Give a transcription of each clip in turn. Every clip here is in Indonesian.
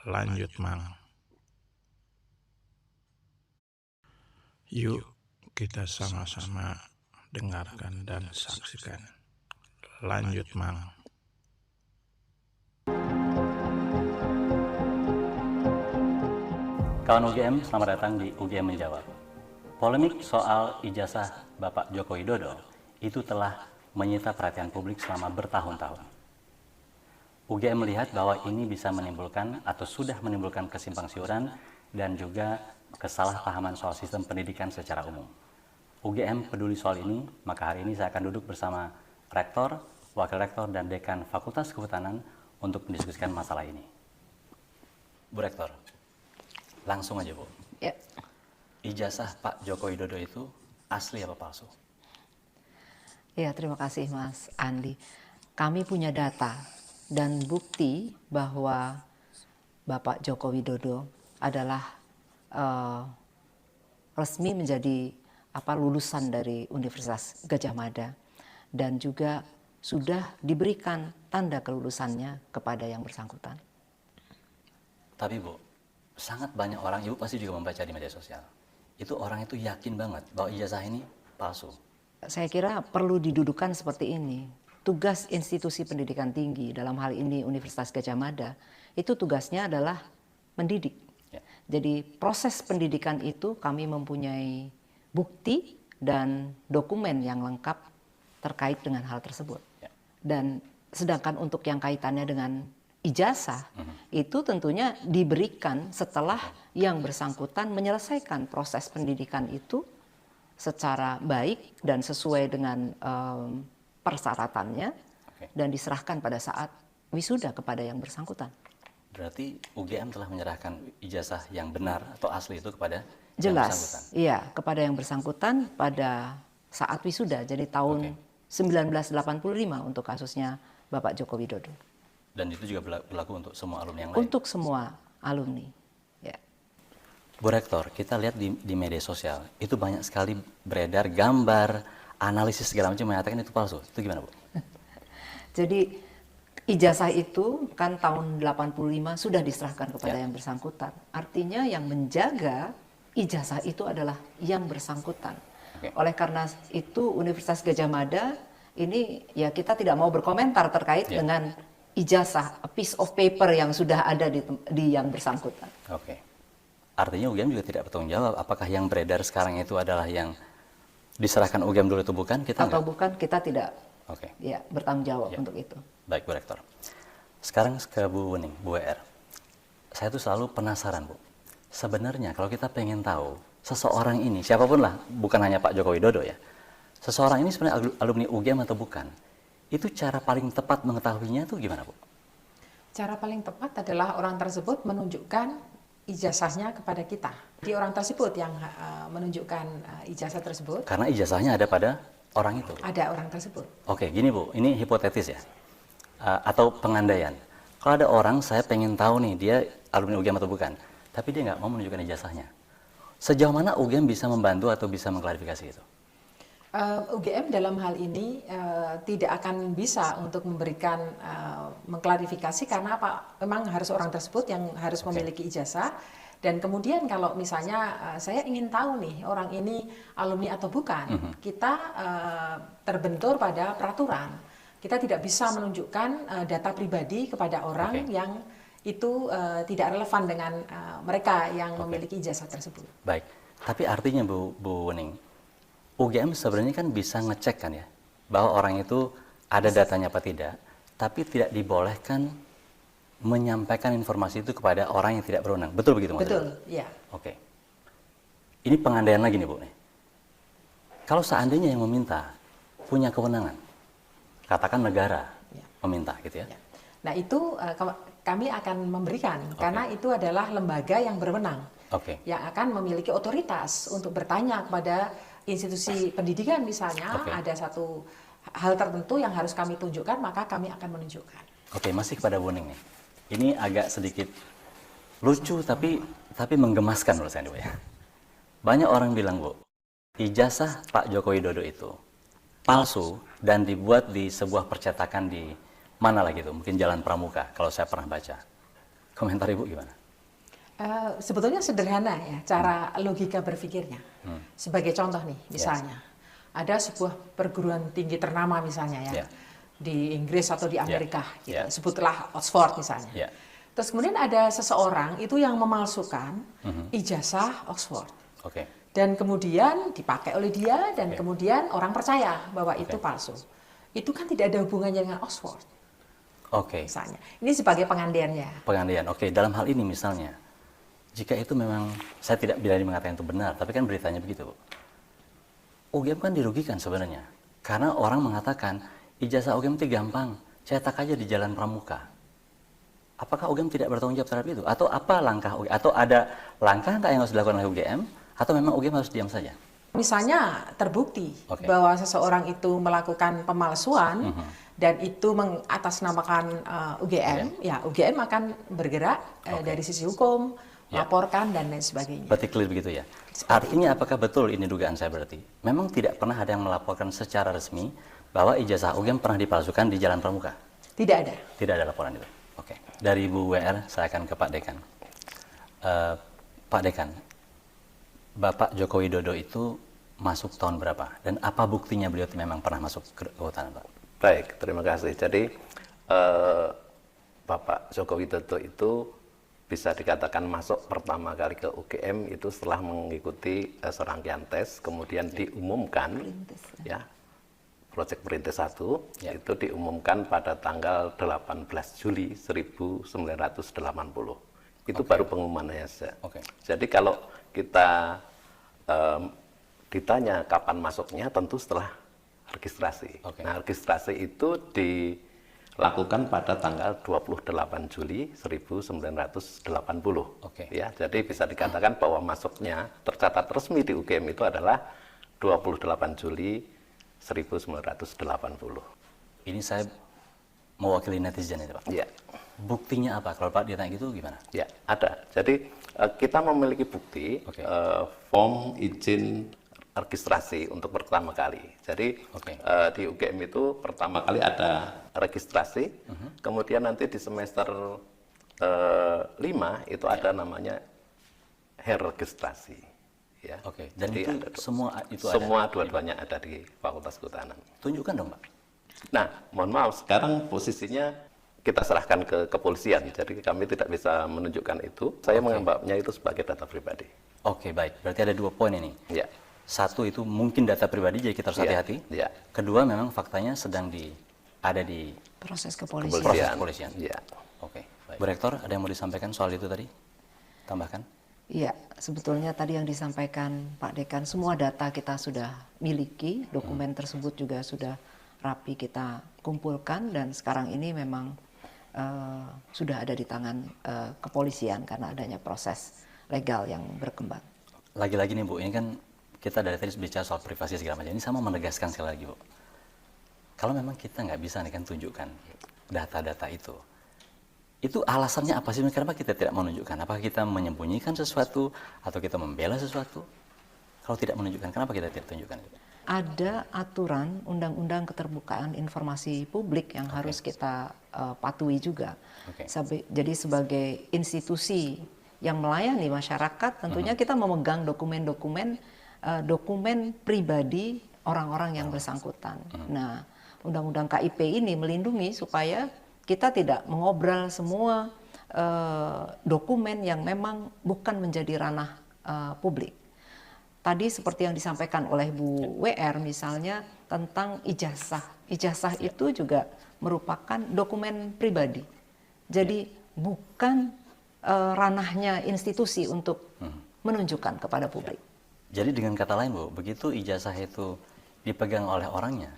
Lanjut, Mang. Yuk kita sama-sama dengarkan dan saksikan. Lanjut, Mang. Kawan UGM, selamat datang di UGM Menjawab. Polemik soal ijazah Bapak Joko Widodo itu telah menyita perhatian publik selama bertahun-tahun. UGM melihat bahwa ini bisa menimbulkan atau sudah menimbulkan kesimpangsiuran dan juga kesalahpahaman soal sistem pendidikan secara umum. UGM peduli soal ini, maka hari ini saya akan duduk bersama Rektor, Wakil Rektor, dan Dekan Fakultas Kehutanan untuk mendiskusikan masalah ini. Bu Rektor, langsung aja Bu. Ya. Ijazah Pak Joko Widodo itu asli apa palsu? Ya, terima kasih Mas Andi. Kami punya data dan bukti bahwa Bapak Joko Widodo adalah resmi menjadi lulusan dari Universitas Gadjah Mada dan juga sudah diberikan tanda kelulusannya kepada yang bersangkutan. Tapi Bu, sangat banyak orang, Ibu pasti juga membaca di media sosial, itu orang itu yakin banget bahwa ijazah ini palsu. Saya kira perlu didudukan seperti ini. Tugas institusi pendidikan tinggi, dalam hal ini Universitas Gadjah Mada, itu tugasnya adalah mendidik. Ya. Jadi proses pendidikan itu kami mempunyai bukti dan dokumen yang lengkap terkait dengan hal tersebut. Ya. Dan sedangkan untuk yang kaitannya dengan ijazah, itu tentunya diberikan setelah yang bersangkutan menyelesaikan proses pendidikan itu secara baik dan sesuai dengan persyaratannya, dan diserahkan pada saat wisuda kepada yang bersangkutan. Berarti UGM telah menyerahkan ijazah yang benar atau asli itu kepada yang Jelas, bersangkutan? iya, kepada yang bersangkutan pada saat wisuda, jadi tahun 1985 untuk kasusnya Bapak Joko Widodo. Dan itu juga berlaku untuk semua alumni yang lain? Untuk semua alumni, ya. Bu Rektor, kita lihat di media sosial, itu banyak sekali beredar gambar, analisis segala macam mengatakan itu palsu. Itu gimana Bu? Jadi ijazah itu kan tahun 85 sudah diserahkan kepada yang bersangkutan. Artinya yang menjaga ijazah itu adalah yang bersangkutan. Oleh karena itu Universitas Gadjah Mada ini ya kita tidak mau berkomentar terkait dengan ijazah, a piece of paper yang sudah ada di yang bersangkutan. Oke. Artinya UGM juga tidak bertanggung jawab apakah yang beredar sekarang itu adalah yang diserahkan UGM dulu itu bukan? Kita atau bukan, kita tidak bertanggung jawab untuk itu. Baik Bu Rektor. Sekarang ke Bu Wening, Bu WR. Saya tuh selalu penasaran Bu. Sebenarnya kalau kita pengen tahu seseorang ini, siapapun lah, bukan hanya Pak Joko Widodo ya, seseorang ini sebenarnya alumni UGM atau bukan, itu cara paling tepat mengetahuinya itu gimana Bu? Cara paling tepat adalah orang tersebut menunjukkan ijazahnya kepada kita. Jadi orang tersebut yang menunjukkan ijazah tersebut. Karena ijazahnya ada pada orang itu? Ada orang tersebut. Oke, gini Bu, ini hipotetis ya, atau pengandaian. Kalau ada orang, saya pengen tahu nih, dia alumni UGM atau bukan, tapi dia nggak mau menunjukkan ijazahnya. Sejauh mana UGM bisa membantu atau bisa mengklarifikasi itu? UGM dalam hal ini tidak akan bisa untuk memberikan mengklarifikasi karena apa? Memang harus orang tersebut yang harus memiliki ijazah. Dan kemudian kalau misalnya saya ingin tahu nih orang ini alumni atau bukan, kita terbentur pada peraturan. Kita tidak bisa menunjukkan data pribadi kepada orang yang itu tidak relevan dengan mereka yang memiliki ijazah tersebut. Baik, tapi artinya Bu Wening, UGM sebenarnya kan bisa ngecek kan ya, bahwa orang itu ada datanya apa tidak, tapi tidak dibolehkan menyampaikan informasi itu kepada orang yang tidak berwenang. Betul begitu maksudnya? Betul, iya. Oke. Ini pengandaian lagi nih Bu. Kalau seandainya yang meminta punya kewenangan, katakan negara meminta gitu ya. Nah itu kami akan memberikan, karena itu adalah lembaga yang berwenang, yang akan memiliki otoritas untuk bertanya kepada institusi pendidikan misalnya, ada satu hal tertentu yang harus kami tunjukkan, maka kami akan menunjukkan. Oke, masih kepada Bu Wening nih. Ini agak sedikit lucu tapi menggemaskan menurut saya ya. Banyak orang bilang Bu, ijazah Pak Joko Widodo itu palsu dan dibuat di sebuah percetakan di mana lah gitu, mungkin Jalan Pramuka kalau saya pernah baca. Komentar Ibu gimana? Sebetulnya sederhana ya cara logika berpikirnya. Sebagai contoh nih, misalnya ada sebuah perguruan tinggi ternama misalnya ya di Inggris atau di Amerika, gitu. Sebutlah Oxford misalnya. Terus kemudian ada seseorang itu yang memalsukan ijazah Oxford. Dan kemudian dipakai oleh dia dan kemudian orang percaya bahwa itu palsu. Itu kan tidak ada hubungannya dengan Oxford. Misalnya, ini sebagai pengandaiannya. Pengandaian. Dalam hal ini misalnya, jika itu memang, saya tidak berani mengatakan itu benar, tapi kan beritanya begitu, Bu. UGM kan dirugikan sebenarnya, karena orang mengatakan ijazah UGM itu gampang, cetak aja di Jalan Pramuka. Apakah UGM tidak bertanggung jawab terhadap itu? Atau apa langkah UGM? Atau ada langkah yang harus dilakukan oleh UGM? Atau memang UGM harus diam saja? Misalnya terbukti bahwa seseorang itu melakukan pemalsuan dan itu mengatasnamakan UGM, ya UGM akan bergerak dari sisi hukum, laporkan dan lain sebagainya. Berarti clear begitu ya? Artinya apakah betul ini dugaan saya berarti? Memang tidak pernah ada yang melaporkan secara resmi bahwa ijazah UGM pernah dipalsukan di Jalan Pramuka? Tidak ada. Tidak ada laporan itu? Dari Bu WR, saya akan ke Pak Dekan. Pak Dekan, Bapak Joko Widodo itu masuk tahun berapa? Dan apa buktinya beliau memang pernah masuk ke kehutanan, Pak? Baik, terima kasih. Jadi Bapak Joko Widodo itu bisa dikatakan masuk pertama kali ke UGM itu setelah mengikuti serangkaian tes, kemudian diumumkan ya Proyek Perintis 1 itu diumumkan pada tanggal 18 Juli 1980. Itu baru pengumumannya saja. Jadi kalau kita ditanya kapan masuknya, tentu setelah registrasi. Nah, registrasi itu dilakukan pada tanggal 28 Juli 1980. Ya, jadi bisa dikatakan bahwa masuknya tercatat resmi di UGM itu adalah 28 Juli 1980. Ini saya mewakili netizen itu, Pak. Ya. Buktinya apa? Kalau Pak ditanya gitu gimana? Ya, ada. Jadi kita memiliki bukti form izin registrasi untuk pertama kali. Jadi di UGM itu pertama kali ada registrasi, kemudian nanti di semester 5 itu ada namanya registrasi. Ya. Dan jadi itu semua dua-duanya ada di Fakultas Kehutanan. Tunjukkan dong, Pak. Nah, mohon maaf, sekarang posisinya kita serahkan ke kepolisian, jadi kami tidak bisa menunjukkan itu. Saya menganggapnya itu sebagai data pribadi. Baik. Berarti ada 2 poin ini. Ya. Satu itu mungkin data pribadi, jadi kita harus hati-hati. Ya. Kedua, memang faktanya sedang ada di proses kepolisian. Proses kepolisian. Ya. Baik. Bu Rektor, ada yang mau disampaikan soal itu tadi? Tambahkan? Iya, sebetulnya tadi yang disampaikan Pak Dekan, semua data kita sudah miliki, dokumen tersebut juga sudah rapi kita kumpulkan dan sekarang ini memang sudah ada di tangan kepolisian karena adanya proses legal yang berkembang. Lagi-lagi nih Bu, ini kan kita dari tadi bicara soal privasi segala macam. Ini sama menegaskan sekali lagi Bu, kalau memang kita nggak bisa nih kan tunjukkan data-data itu alasannya apa sih? Kenapa kita tidak menunjukkan? Apakah kita menyembunyikan sesuatu atau kita membela sesuatu? Kalau tidak menunjukkan, kenapa kita tidak tunjukkan? Ada aturan Undang-Undang Keterbukaan Informasi Publik yang harus kita patuhi juga. Jadi sebagai institusi yang melayani masyarakat, tentunya kita memegang dokumen-dokumen pribadi orang-orang yang bersangkutan. Nah, Undang-Undang KIP ini melindungi supaya kita tidak mengobrol semua dokumen yang memang bukan menjadi ranah publik. Tadi seperti yang disampaikan oleh Bu WR misalnya tentang ijazah. Ijazah itu juga merupakan dokumen pribadi. Jadi bukan ranahnya institusi untuk menunjukkan kepada publik. Jadi dengan kata lain Bu, begitu ijazah itu dipegang oleh orangnya,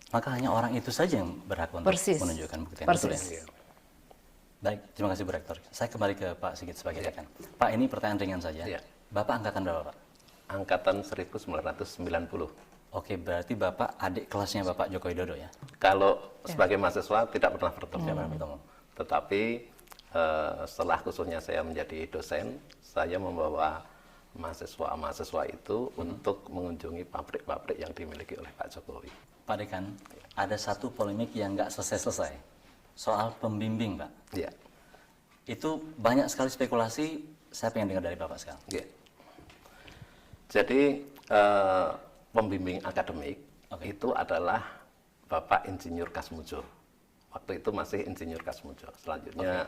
maka hanya orang itu saja yang berhak untuk menunjukkan bukti. Betul ya? Baik, terima kasih Bu Rektor. Saya kembali ke Pak Sigit sebagai dekan. Pak, ini pertanyaan ringan saja. Bapak angkatan berapa, Pak? Angkatan 1990. Berarti Bapak adik kelasnya Bapak Joko Widodo ya? Kalau sebagai mahasiswa tidak pernah bertemu. Tetapi setelah khususnya saya menjadi dosen, saya membawa mahasiswa itu untuk mengunjungi pabrik-pabrik yang dimiliki oleh Pak Jokowi. Pak Dekan, ada satu polemik yang nggak selesai-selesai soal pembimbing, Pak. Ya. Itu banyak sekali spekulasi, saya pengen dengar dari Bapak sekarang. Ya. Jadi pembimbing akademik itu adalah Bapak Insinyur Kasmujo. Waktu itu masih Insinyur Kasmujo. Selanjutnya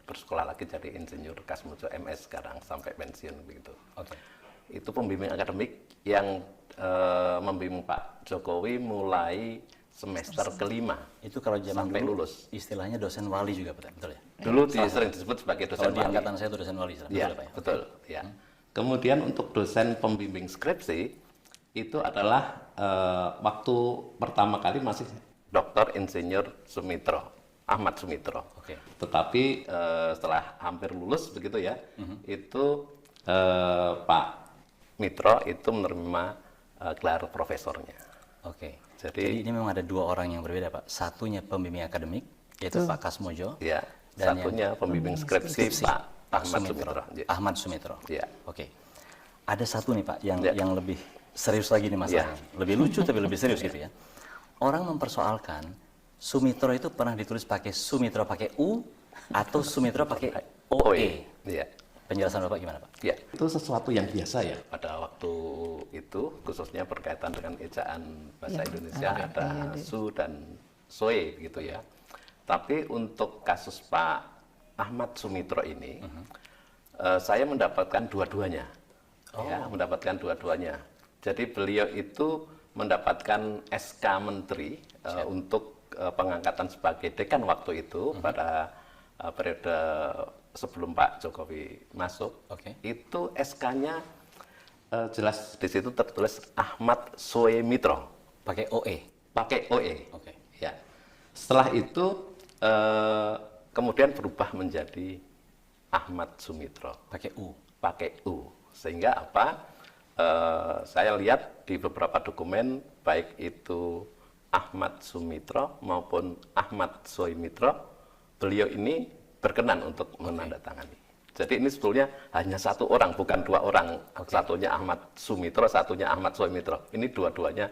bersekolah lagi jadi Insinyur Kasmujo MS sekarang sampai pensiun begitu. Itu pembimbing akademik yang membimbing Pak Jokowi mulai semester kelima. Itu kalau zaman sampai dulu, lulus. Istilahnya dosen wali juga, betul ya? Dulu sering disebut sebagai dosen Kalau di wali. angkatan saya itu dosen wali. Ya, Pak, ya? betul. Ya. Kemudian untuk dosen pembimbing skripsi itu adalah waktu pertama kali masih Dr. Insinyur Sumitro, Ahmad Sumitro. Tetapi setelah hampir lulus begitu ya, itu Pak Mitro itu menerima gelar profesornya. Jadi ini memang ada dua orang yang berbeda, Pak. Satunya pembimbing akademik, yaitu Pak Kasmojo. Ya. Dan Satunya pembimbing skripsi Pak Ahmad Sumitro. Ahmad Sumitro. Ya. Ada satu nih Pak yang lebih serius lagi nih masalahnya. Lebih lucu tapi lebih serius gitu ya. Orang mempersoalkan Sumitro itu pernah ditulis pakai Sumitro pakai U atau Sumitro pakai OE. Ya. Penjelasan Bapak gimana Pak? Ya, itu sesuatu yang biasa ya. Pada waktu itu khususnya berkaitan dengan ejaan bahasa Indonesia ada su dan soe gitu ya. Tapi untuk kasus Pak Ahmad Sumitro ini, saya mendapatkan dua-duanya. Ya, mendapatkan dua-duanya. Jadi beliau itu mendapatkan SK Menteri untuk pengangkatan sebagai dekan waktu itu pada periode sebelum Pak Jokowi masuk. Itu SK-nya jelas di situ tertulis Ahmad Sumitro. Pakai OE. Pakai OE. Ya. Setelah itu kemudian berubah menjadi Ahmad Sumitro. Pakai U. Pakai U. Sehingga apa? Saya lihat di beberapa dokumen baik itu Ahmad Sumitro maupun Ahmad Sumitro, beliau ini berkenan untuk menandatangani. Jadi ini sebetulnya hanya satu orang, bukan dua orang. Satunya Ahmad Sumitro, satunya Ahmad Sumitro. Ini dua-duanya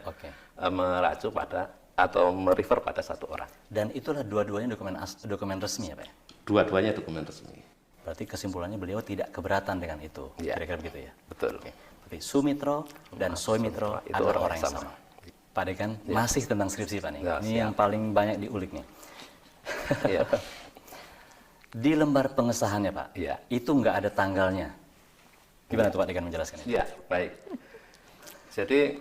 meracu pada atau merefer pada satu orang. Dan itulah dua-duanya dokumen resmi ya Pak? Dua-duanya dokumen resmi. Berarti kesimpulannya beliau tidak keberatan dengan itu, kira-kira begitu ya? Betul. Berarti Sumitro dan Sumitro itu orang yang sama. Pak Dekan, masih tentang skripsi Pak nih. Ini yang paling banyak diulik nih. Di lembar pengesahannya Pak, itu nggak ada tanggalnya. Gimana tuh Pak Dekan menjelaskan ini? Ya, baik. Jadi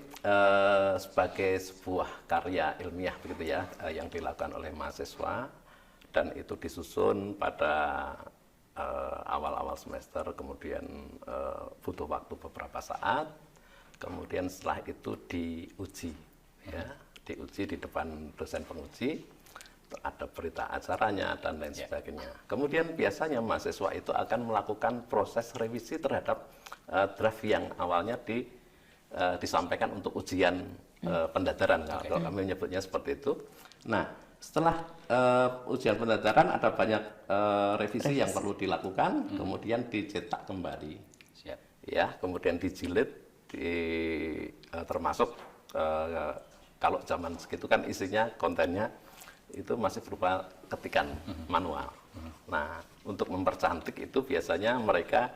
sebagai sebuah karya ilmiah begitu ya, yang dilakukan oleh mahasiswa dan itu disusun pada awal-awal semester, kemudian butuh waktu beberapa saat, kemudian setelah itu diuji, ya, diuji di depan dosen penguji, ada berita acaranya dan lain sebagainya. Kemudian biasanya mahasiswa itu akan melakukan proses revisi terhadap draft yang awalnya disampaikan untuk ujian pendadaran, kalau kami menyebutnya seperti itu. Nah, setelah ujian pendadaran ada banyak revisi yang perlu dilakukan, kemudian dicetak kembali, ya, kemudian dijilid, termasuk kalau zaman segitu kan isinya kontennya itu masih berupa ketikan manual. Nah, untuk mempercantik itu biasanya mereka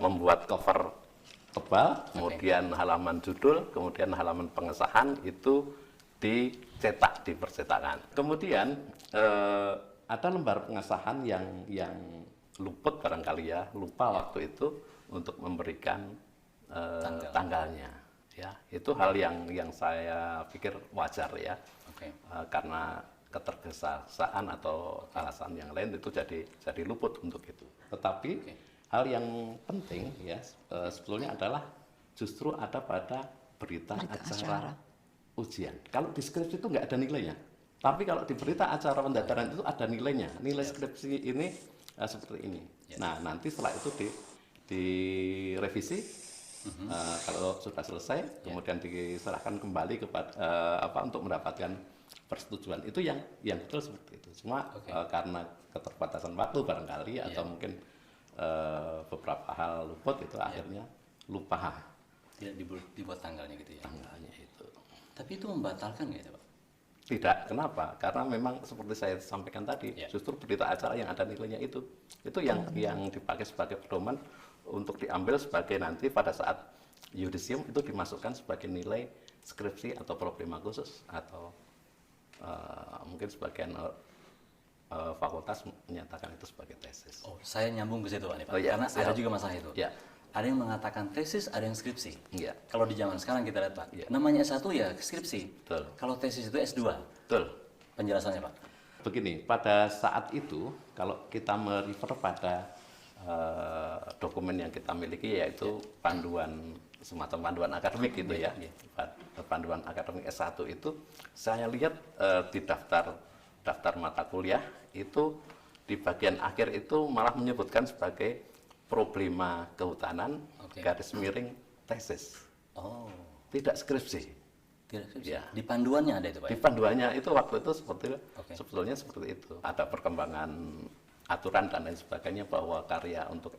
membuat cover tebal, kemudian halaman judul, kemudian halaman pengesahan itu dicetak di percetakan. Kemudian ada lembar pengesahan yang luput barangkali ya, lupa waktu itu untuk memberikan tanggalnya. Ya, itu hal yang saya pikir wajar ya, karena ketergesa-gesaan atau alasan yang lain itu jadi luput untuk itu. Tetapi hal yang penting ya sebetulnya adalah justru ada pada berita acara ujian. Kalau di skripsi itu nggak ada nilainya, tapi kalau di berita acara pendadaran itu ada nilainya. Nilai skripsi ini seperti ini. Nah, nanti setelah itu direvisi. Kalau sudah selesai, kemudian diserahkan kembali kepada untuk mendapatkan persetujuan. Itu yang betul seperti itu. Cuma karena keterbatasan waktu barangkali atau mungkin beberapa hal luput itu akhirnya lupa. Tidak dibuat tanggalnya gitu ya. Tanggalnya itu. Tapi itu membatalkan nggak ya Pak? Tidak, kenapa? Karena memang seperti saya sampaikan tadi, justru berita acara yang ada nilainya itu yang dipakai sebagai pedoman untuk diambil sebagai nanti pada saat yudisium itu dimasukkan sebagai nilai skripsi atau problema khusus atau mungkin sebagian fakultas menyatakan itu sebagai tesis. Oh, saya nyambung ke situ Pak, nih, Pak. Oh, ya, Karena ada juga masalah itu. Ya. Ada yang mengatakan tesis, ada yang skripsi. Ya. Kalau di zaman sekarang kita lihat Pak, Ya. namanya S1 ya skripsi. Betul. Kalau tesis itu S2. Betul. Penjelasannya Pak. Begini, pada saat itu kalau kita merefer pada dokumen yang kita miliki yaitu panduan semacam panduan akademik gitu ya. Panduan akademik S1 itu saya lihat di daftar mata kuliah itu di bagian akhir itu malah menyebutkan sebagai problema kehutanan garis miring tesis. Oh, Tidak skripsi. tidak skripsi. Ya. Di panduannya ada itu Pak. Di Ya? panduannya itu waktu itu sebetulnya seperti itu. Ada perkembangan aturan dan lain sebagainya bahwa karya untuk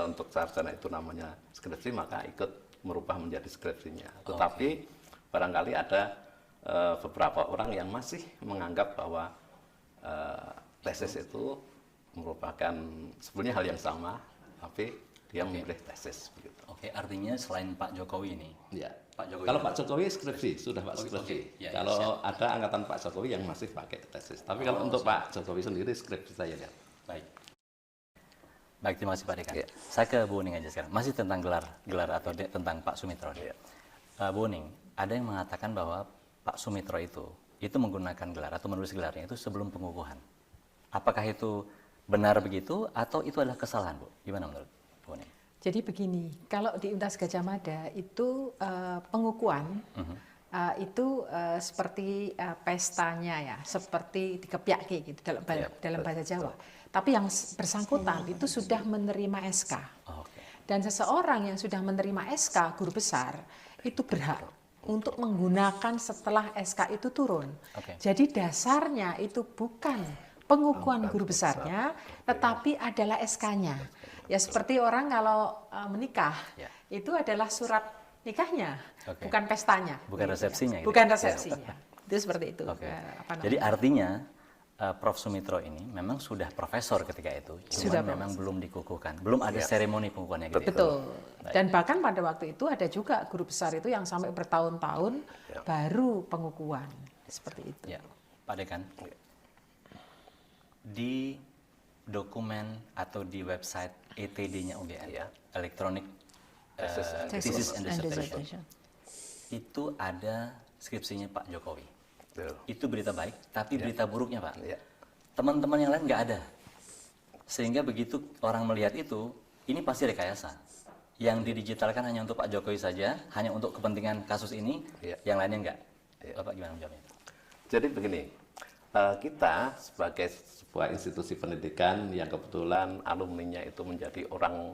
untuk sarjana itu namanya skripsi, maka ikut merubah menjadi skripsinya. Tetapi barangkali ada beberapa orang yang masih menganggap bahwa tesis itu merupakan sebenarnya hal yang sama, tapi dia memilih tesis begitu. Oke, artinya selain Pak Jokowi ini, Ya. Pak Jokowi Kalau Pak Jokowi skripsi, sudah Pak skripsi. oke. Ya, kalau ada angkatan Pak Jokowi yang masih pakai tesis. Tapi kalau untuk Pak Jokowi sendiri skripsi saya lihat. baik. Baik, terima kasih Pak Dekan. Ya. Saya ke Bu Uning aja sekarang. Masih tentang gelar atau tentang Pak Sumitro. Ya. Bu Uning, ada yang mengatakan bahwa Pak Sumitro itu menggunakan gelar atau menulis gelarnya itu sebelum pengukuhan. Apakah itu benar begitu atau itu adalah kesalahan, Bu? Gimana menurut Bu Uning? Jadi begini, kalau di Universitas Gadjah Mada itu pengukuhan itu seperti pestanya ya, seperti dikepiaki gitu dalam bahasa Jawa. Tapi yang bersangkutan itu sudah menerima SK. Dan seseorang yang sudah menerima SK guru besar itu berhak untuk menggunakan setelah SK itu turun. Jadi dasarnya itu bukan pengukuhan guru besarnya, tetapi adalah SK-nya. Ya seperti orang kalau menikah, itu adalah surat nikahnya, bukan pestanya. Bukan resepsinya. Gitu. Bukan resepsinya. Itu seperti itu. Jadi artinya Prof. Sumitro ini memang sudah profesor ketika itu, cuma memang belum dikukuhkan, belum ada seremoni pengukuhannya. Gitu. Betul. Dan bahkan pada waktu itu ada juga guru besar itu yang sampai bertahun-tahun baru pengukuhan seperti itu. Ya, Pak Dekan. Di dokumen atau di website ETD-nya UGM, Electronic Thesis and Dissertation, itu ada skripsinya Pak Jokowi. Itu berita baik, tapi berita buruknya Pak. Teman-teman yang lain nggak ada. Sehingga begitu orang melihat itu, ini pasti rekayasa. Yang didigitalkan hanya untuk Pak Jokowi saja, hanya untuk kepentingan kasus ini, yang lainnya enggak. Bapak gimana menjawabnya? Jadi begini, kita sebagai sebuah institusi pendidikan yang kebetulan alumninya itu menjadi orang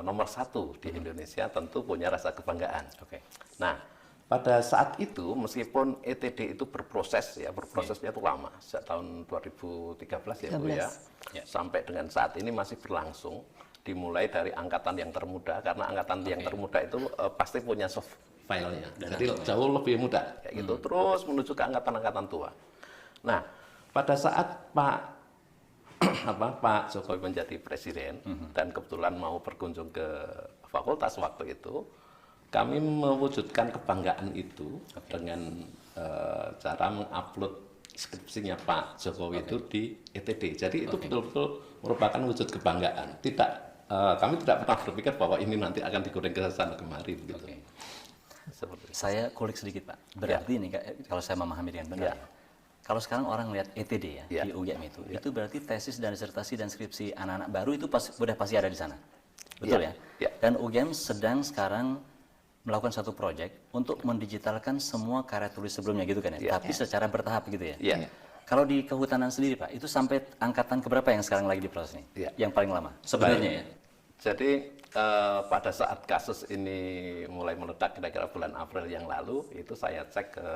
nomor 1 di Indonesia, tentu punya rasa kebanggaan. Nah, pada saat itu meskipun ETD itu berprosesnya itu lama, sejak tahun 2013 ya Bu ya, sampai dengan saat ini masih berlangsung, dimulai dari angkatan yang termuda, karena angkatan yang termuda itu pasti punya soft filenya, jadi jauh lebih mudah, kayak gitu, terus menuju ke angkatan-angkatan tua. Nah, pada saat Pak Jokowi menjadi presiden dan kebetulan mau berkunjung ke fakultas waktu itu, kami mewujudkan kebanggaan itu dengan cara mengupload skripsinya Pak Jokowi itu di ETD. Jadi itu betul-betul merupakan wujud kebanggaan. Kami tidak pernah berpikir bahwa ini nanti akan digoreng ke sana kemari begitu. Saya kulik sedikit Pak. Berarti ini kalau saya memahami dengan benar. Kalau sekarang orang lihat ETD di UGM itu berarti tesis dan disertasi dan skripsi anak-anak baru itu sudah pasti ada di sana. Betul ya? Dan UGM sedang sekarang melakukan satu proyek untuk mendigitalkan semua karya tulis sebelumnya gitu kan ya, tapi secara bertahap gitu ya. Kalau di kehutanan sendiri Pak, itu sampai angkatan keberapa yang sekarang lagi diproses nih? Yang paling lama sebenarnya ya. Jadi pada saat kasus ini mulai meledak kira-kira bulan April yang lalu, itu saya cek ke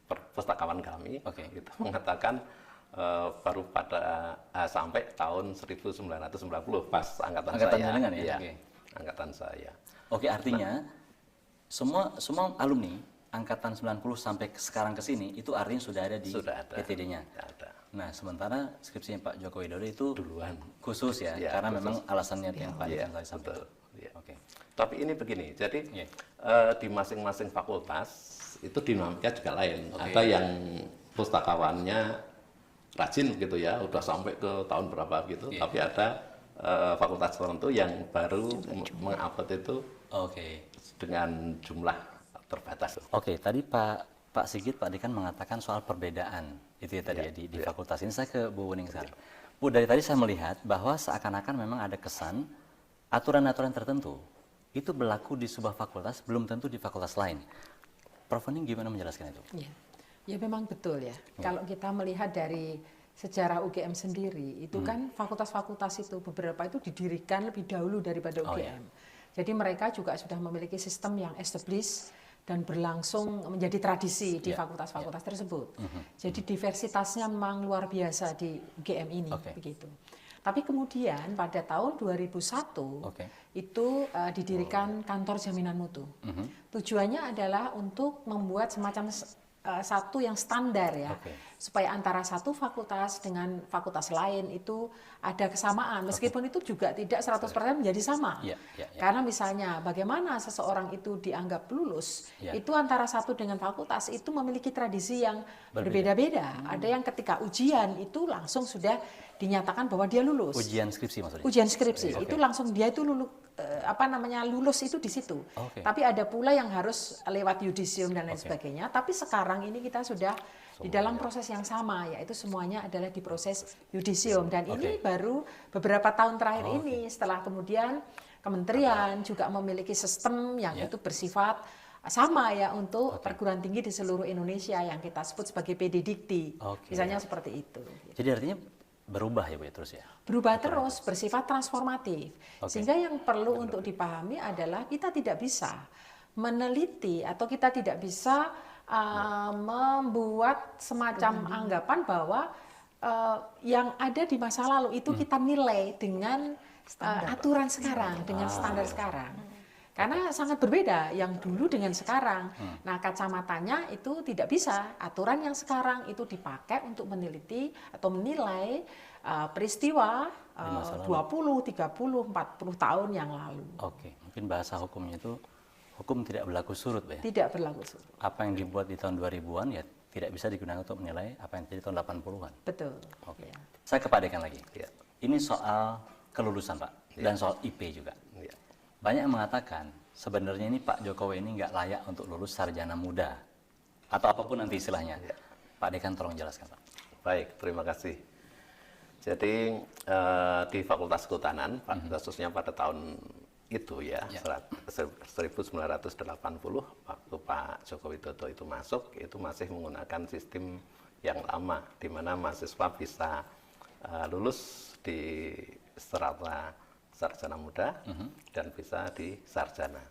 perpustakawan kami, itu mengatakan baru pada sampai tahun 1990 pas angkatan saya. Angkatan saya. Oke, artinya semua alumni angkatan 90 sampai sekarang ke sini itu artinya sudah ada di Sudah ada. PTD-nya. Ada. Nah, sementara skripsinya Pak Joko Widodo itu Duluan. khusus ya, Ya, karena khusus. memang alasannya yang Pak Iya, Dekan tadi sampaikan. betul. Iya. Oke. Tapi ini begini, jadi Iya. di masing-masing fakultas itu dinamika juga lain. Oke. Ada yang pustakawannya rajin gitu ya, udah sampai ke tahun berapa gitu. Iya. Tapi ada fakultas tertentu yang baru mengupload itu Oke. dengan jumlah terbatas. Oke, tadi Pak Sigit, Pak Dekan mengatakan soal perbedaan itu ya tadi ya, di fakultas ini. Saya ke Bu Wuning sekarang. Bu, dari tadi saya melihat bahwa seakan-akan memang ada kesan aturan-aturan tertentu itu berlaku di sebuah fakultas belum tentu di fakultas lain. Prof. Wuning gimana menjelaskan itu? Ya, ya memang betul ya. Kalau kita melihat dari sejarah UGM sendiri, itu kan fakultas-fakultas itu beberapa itu didirikan lebih dahulu daripada Oh, UGM. Jadi mereka juga sudah memiliki sistem yang established dan berlangsung menjadi tradisi di fakultas-fakultas tersebut. Jadi diversitasnya memang luar biasa di UGM ini, Oke. begitu. Tapi kemudian pada tahun 2001 Oke. itu didirikan kantor jaminan mutu. Tujuannya adalah untuk membuat semacam satu yang standar ya, Oke. supaya antara satu fakultas dengan fakultas lain itu ada kesamaan, meskipun itu juga tidak 100% menjadi sama. Iya, iya, iya. Karena misalnya bagaimana seseorang itu dianggap lulus, Iya. itu antara satu dengan fakultas itu memiliki tradisi yang berbeda-beda. Ada yang ketika ujian itu langsung sudah dinyatakan bahwa dia lulus. Ujian skripsi maksudnya? Ujian skripsi Oke. itu langsung dia itu lulus itu di situ. Oke. Tapi ada pula yang harus lewat yudisium dan lain sebagainya. Tapi sekarang ini kita sudah di dalam proses yang sama, yaitu semuanya adalah di proses yudisium. Dan ini baru beberapa tahun terakhir ini, setelah kemudian kementerian juga memiliki sistem yang itu bersifat sama ya untuk perguruan tinggi di seluruh Indonesia yang kita sebut sebagai PD Dikti. Oke. Misalnya seperti itu. Jadi artinya berubah ya Bu ya terus ya? Berubah terus, bersifat transformatif. Sehingga yang perlu untuk dipahami adalah kita tidak bisa meneliti atau kita tidak bisa membuat semacam anggapan bahwa yang ada di masa lalu itu kita nilai dengan aturan sekarang, dengan standar sekarang. Karena sangat berbeda yang dulu dengan sekarang. Nah, kacamatanya itu tidak bisa. Aturan yang sekarang itu dipakai untuk meneliti atau menilai peristiwa 20, 30, 40 tahun yang lalu. Oke, mungkin bahasa hukumnya itu hukum tidak berlaku surut ya? Tidak berlaku surut. Apa yang dibuat di tahun 2000-an ya tidak bisa digunakan untuk menilai apa yang terjadi tahun 80-an. Betul. Oke. Ya. Saya ke Pak Dekan lagi. Ya. Ini soal kelulusan Pak dan soal IP juga. Ya. Banyak yang mengatakan sebenarnya ini Pak Jokowi ini nggak layak untuk lulus sarjana muda atau apapun nanti istilahnya. Pak Dekan tolong jelaskan Pak. Baik, terima kasih. Jadi di Fakultas Kehutanan, khususnya pada tahun itu ya, 1980 waktu Pak Joko Widodo itu masuk, itu masih menggunakan sistem yang lama, di mana mahasiswa bisa lulus di strata sarjana muda dan bisa di sarjana.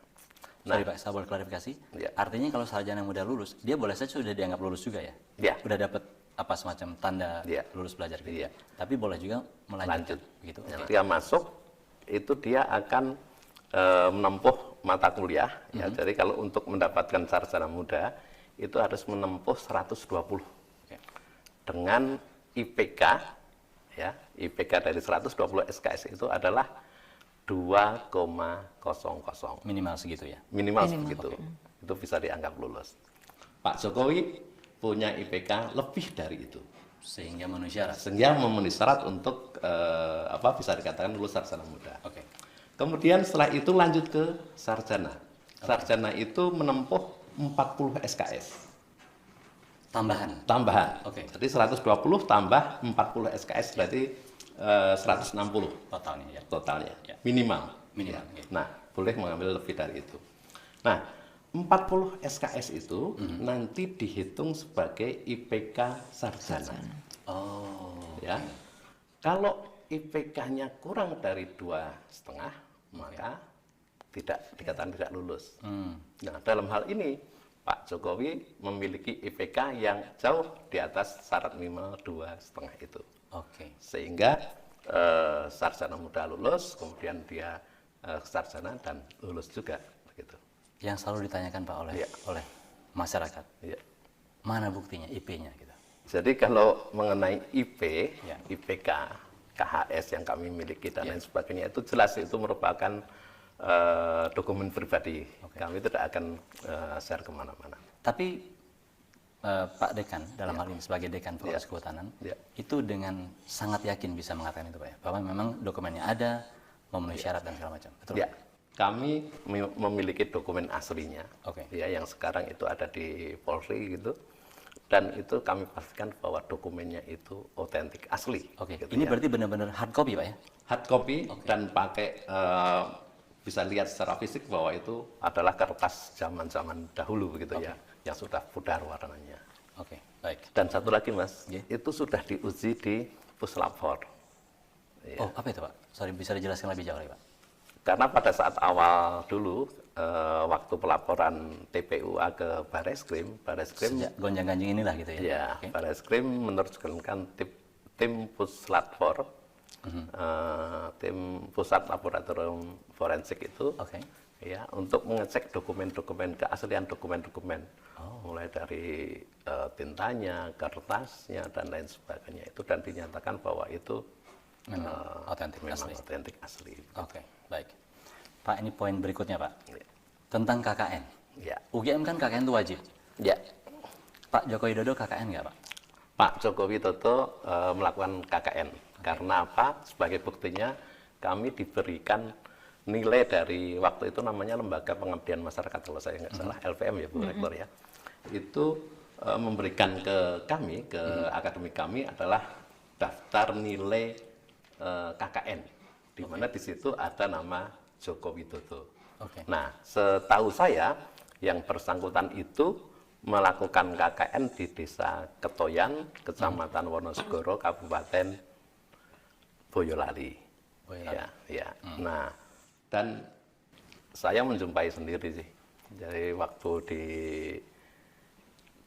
Sorry Pak, saya boleh klarifikasi. Ya. Artinya kalau sarjana muda lulus, dia boleh saja sudah dianggap lulus juga ya? Ya. Udah dapat apa semacam tanda Ya. lulus belajar gitu. Iya. Tapi boleh juga melanjutkan Lanjut. begitu. Yang Oke. dia masuk itu dia akan menempuh mata kuliah. Ya, jadi kalau untuk mendapatkan sarjana muda itu harus menempuh 120 Oke. dengan IPK. Ya, IPK dari 120 SKS itu adalah 2,00. Minimal segitu ya. Minimal segitu. Itu bisa dianggap lulus. Pak Jokowi punya IPK lebih dari itu. Sehingga memenuhi syarat. Sehingga memenuhi syarat untuk bisa dikatakan lulus sarjana muda. Oke. Kemudian setelah itu lanjut ke sarjana. Sarjana itu menempuh 40 SKS Tambahan. tambahan. Oke. Jadi 120 tambah 40 SKS berarti 160 Totalnya ya. totalnya. Ya. Minimal. Minimal, Ya. oke. Nah, boleh mengambil lebih dari itu. Nah, 40 SKS itu nanti dihitung sebagai IPK sarjana. Oh. Ya. Kalau IPK-nya kurang dari 2,5, maka tidak dikatakan tidak lulus. Nah, dalam hal ini Pak Jokowi memiliki IPK yang jauh di atas syarat minimal 2,5 itu. Oke. Sehingga sarjana muda lulus, kemudian dia sarjana dan lulus juga begitu. Yang selalu ditanyakan Pak oleh Iya. oleh masyarakat. Ya. Mana buktinya IP-nya gitu? Jadi kalau mengenai IP, Ya. IPK, KHS yang kami miliki dan Ya. lain sebagainya itu jelas itu merupakan dokumen pribadi. Kami tidak akan share kemana-mana. Tapi Pak Dekan dalam hal ini sebagai Dekan Fakultas Kehutanan Ya. itu dengan sangat yakin bisa mengatakan itu Pak ya, bahwa memang dokumennya ada, memenuhi syarat dan segala macam. Betul? Ya, kami memiliki dokumen aslinya. Oke. Ya, yang sekarang itu ada di Polri gitu. Dan itu kami pastikan bahwa dokumennya itu otentik, asli. Oke. Gitu Ini ya. berarti benar-benar hard copy Pak ya? Hard copy dan pakai bisa lihat secara fisik bahwa itu adalah kertas zaman-zaman dahulu gitu ya, yang sudah pudar warnanya. Oke, baik. Dan satu lagi Mas, Ya. itu sudah diuji di Puslapfor. Ya. Oh, apa itu Pak? Sorry, bisa dijelaskan lebih jauh lagi Pak? Karena pada saat awal dulu, waktu pelaporan TPUA ke Bareskrim Sejak gonjang-ganjing inilah gitu ya? ya, Oke. Bareskrim menerjunkan tim Puslapfor, tim Pusat Laboratorium Forensik itu, Oke. ya, untuk mengecek dokumen-dokumen, keaslian dokumen-dokumen, mulai dari tintanya, kertasnya dan lain sebagainya itu, dan dinyatakan bahwa itu Memang otentik, memang asli. otentik asli. Oke, baik. Pak, ini poin berikutnya Pak. Ya. Tentang KKN. Ya, UGM kan KKN itu wajib. ya. Pak Joko Widodo KKN nggak Pak? Pak Joko Widodo melakukan KKN. Karena apa? Sebagai buktinya kami diberikan nilai dari waktu itu namanya Lembaga Pengabdian Masyarakat kalau saya nggak salah, LPM ya Bu Rektor ya. Itu memberikan ke kami, ke akademik kami adalah daftar nilai KKN, di mana di situ ada nama Joko Widodo. Oke. Nah, setahu saya yang bersangkutan itu melakukan KKN di Desa Ketoyan, Kecamatan Wonosegoro, Kabupaten Boyolali. Boyolali. Ya, ya. Nah, dan saya menjumpai sendiri sih. Jadi waktu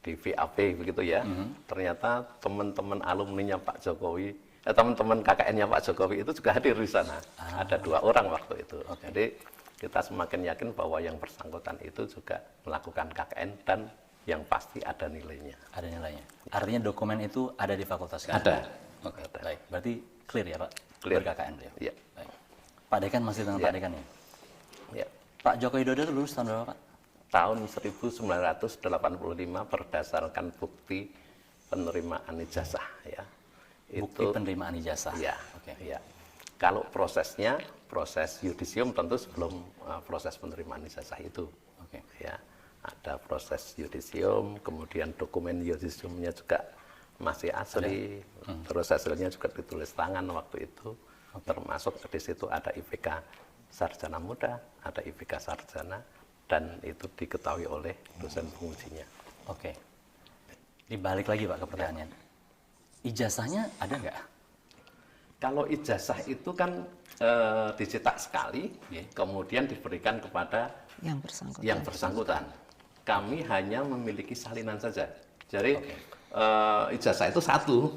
di VAP begitu ya, ternyata teman-teman alumninya Pak Jokowi, teman-teman KKN-nya Pak Jokowi itu juga hadir di sana. Ada 2 orang waktu itu. Jadi kita semakin yakin bahwa yang bersangkutan itu juga melakukan KKN dan yang pasti ada nilainya. Ada nilainya. Artinya dokumen itu ada di fakultas kan? Ada. Oke, baik. Berarti clear ya Pak? Clear. Ber-KKN beliau? Iya. Baik. Pak Dekan masih dengan Ya. Pak Dekan ya? Ya. Pak Joko Widodo itu lulus tahun berapa Pak? Tahun 1985 berdasarkan bukti penerimaan ijazah ya. Bukti penerimaan ijazah. Ya, Oke. ya. Kalau prosesnya, proses yudisium tentu sebelum proses penerimaan ijazah itu. Oke. Ya, ada proses yudisium, kemudian dokumen yudisiumnya juga masih asli, terus hasilnya juga ditulis tangan waktu itu. Termasuk di situ ada IPK sarjana muda, ada IPK sarjana, dan itu diketahui oleh dosen pengujinya. Oke. Dibalik lagi Pak ke pertanyaannya. Ijazahnya ada nggak? Kalau ijazah itu kan dicetak sekali, kemudian diberikan kepada yang bersangkutan. yang bersangkutan. Kami hanya memiliki salinan saja. Jadi ijazah itu satu.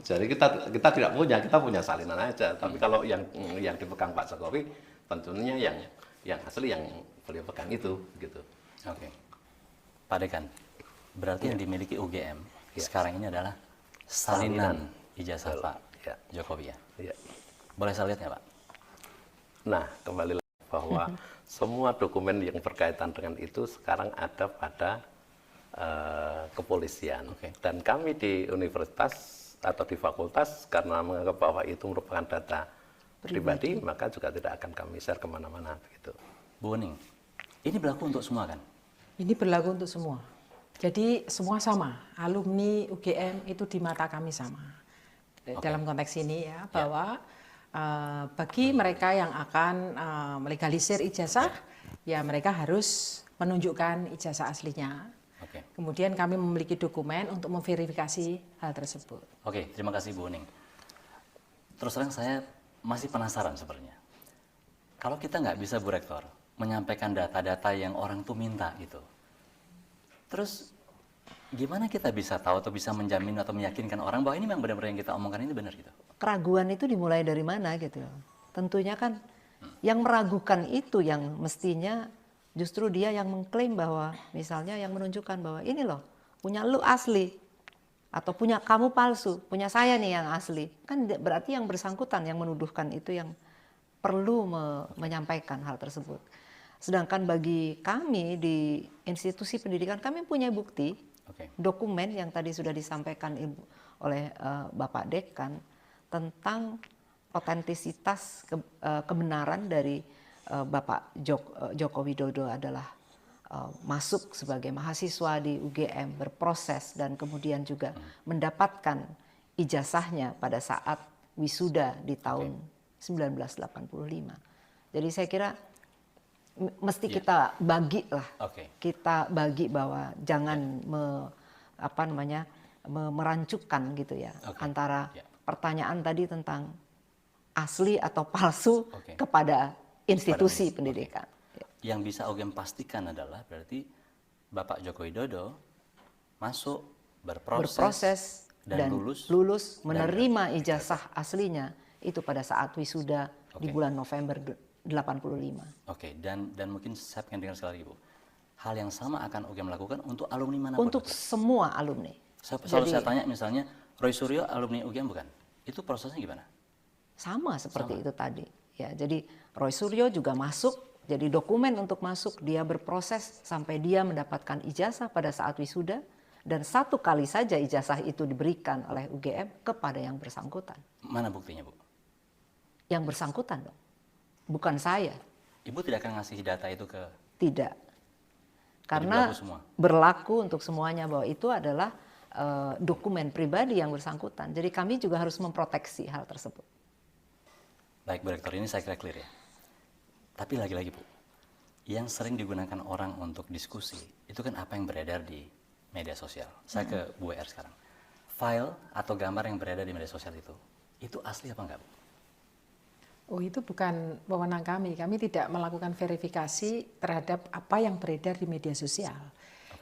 Jadi kita tidak punya, kita punya salinan aja. Tapi kalau yang dipegang Pak Jokowi, tentunya yang asli yang beliau pegang itu, gitu. Oke. Pak Dekan, berarti yang dimiliki UGM sekarang ini adalah salinan ijazah Betul. Pak Ya. Jokowi ya? Ya. Boleh saya lihat nggak Pak? Nah, kembali lagi bahwa semua dokumen yang berkaitan dengan itu sekarang ada pada kepolisian. Oke. Dan kami di universitas atau di fakultas karena menganggap bahwa itu merupakan data pribadi, maka juga tidak akan kami share kemana-mana begitu. Bu Wening, ini berlaku untuk semua kan? Ini berlaku untuk semua. Jadi semua sama. Alumni UGM itu di mata kami sama. Dalam konteks ini ya, bahwa bagi mereka yang akan melegalisir ijazah, ya mereka harus menunjukkan ijazah aslinya. Oke. Kemudian kami memiliki dokumen untuk memverifikasi hal tersebut. Oke, terima kasih Bu Wening. Terus terang saya masih penasaran sebenarnya. Kalau kita nggak bisa Bu Rektor menyampaikan data-data yang orang tuh minta gitu, terus gimana kita bisa tahu atau bisa menjamin atau meyakinkan orang bahwa ini memang benar-benar yang kita omongkan ini benar gitu? Keraguan itu dimulai dari mana gitu. Tentunya kan yang meragukan itu yang mestinya Justru dia yang mengklaim bahwa, misalnya yang menunjukkan bahwa ini loh, punya lu asli, atau punya kamu palsu, punya saya nih yang asli. Kan berarti yang bersangkutan yang menuduhkan itu yang perlu menyampaikan hal tersebut. Sedangkan bagi kami di institusi pendidikan, kami punya bukti, dokumen yang tadi sudah disampaikan oleh Bapak Dekan tentang otentisitas kebenaran dari Bapak Joko Widodo adalah masuk sebagai mahasiswa di UGM, berproses dan kemudian juga mendapatkan ijazahnya pada saat wisuda di tahun 1985. Jadi saya kira mesti kita bagi lah, kita bagi bahwa jangan merancukan gitu ya antara pertanyaan tadi tentang asli atau palsu kepada institusi pendidikan. Yang bisa UGM pastikan adalah berarti Bapak Joko Widodo masuk, berproses dan lulus menerima ijazah aslinya itu pada saat wisuda di bulan November 85. Dan mungkin saya pengen dengar sekali lagi, Bu. Hal yang sama akan UGM lakukan untuk alumni manapun? Untuk semua alumni. Saya tanya misalnya, Roy Suryo alumni UGM bukan? Itu prosesnya gimana? Sama seperti itu tadi. Ya, jadi Roy Suryo juga masuk, jadi dokumen untuk masuk, dia berproses sampai dia mendapatkan ijazah pada saat wisuda, dan satu kali saja ijazah itu diberikan oleh UGM kepada yang bersangkutan. Mana buktinya, Bu? Yang bersangkutan dong, bukan saya. Ibu tidak akan ngasih data itu ke? Tidak, karena berlaku untuk semuanya bahwa itu adalah dokumen pribadi yang bersangkutan. Jadi kami juga harus memproteksi hal tersebut. Baik, Bu Rektor, ini saya kira clear ya. Tapi lagi-lagi, Bu, yang sering digunakan orang untuk diskusi itu kan apa yang beredar di media sosial. Saya ke Bu WR sekarang. File atau gambar yang beredar di media sosial itu asli apa enggak, Bu? Oh, itu bukan wewenang kami. Kami tidak melakukan verifikasi terhadap apa yang beredar di media sosial.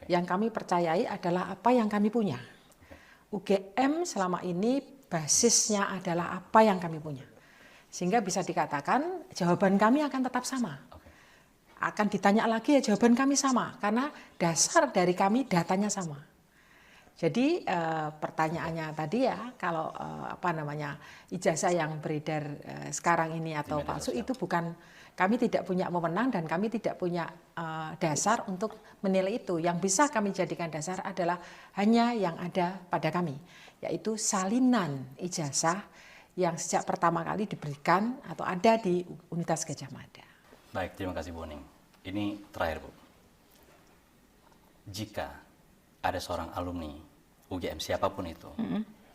Yang kami percayai adalah apa yang kami punya. UGM selama ini basisnya adalah apa yang kami punya. Sehingga bisa dikatakan jawaban kami akan tetap sama. Akan ditanya lagi ya jawaban kami sama. Karena dasar dari kami datanya sama. Jadi pertanyaannya tadi ya, kalau ijazah yang beredar sekarang ini atau palsu itu bukan, kami tidak punya wewenang dan kami tidak punya dasar untuk menilai itu. Yang bisa kami jadikan dasar adalah hanya yang ada pada kami, yaitu salinan ijazah yang sejak pertama kali diberikan atau ada di Universitas Gadjah Mada. Baik, terima kasih Bu Ning. Ini terakhir, Bu. Jika ada seorang alumni UGM siapapun itu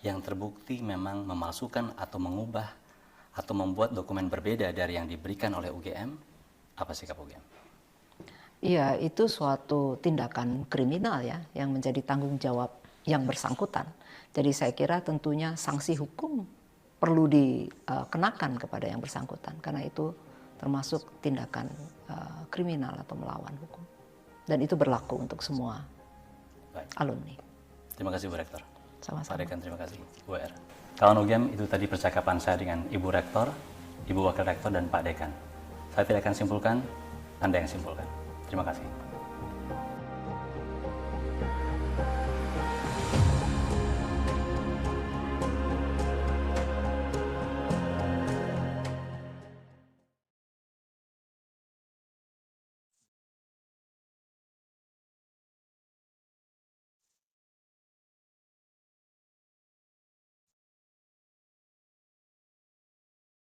yang terbukti memang memalsukan atau mengubah atau membuat dokumen berbeda dari yang diberikan oleh UGM, apa sikap UGM? Iya, itu suatu tindakan kriminal ya yang menjadi tanggung jawab yang bersangkutan. Jadi saya kira tentunya sanksi hukum perlu dikenakan kepada yang bersangkutan karena itu termasuk tindakan kriminal atau melawan hukum. Dan itu berlaku untuk semua alumni. Terima kasih Bu Rektor. Sama-sama. Pak Dekan, terima kasih. Bu WR. Kawan UGM, itu tadi percakapan saya dengan Ibu Rektor, Ibu Wakil Rektor, dan Pak Dekan. Saya tidak akan simpulkan, Anda yang simpulkan. Terima kasih.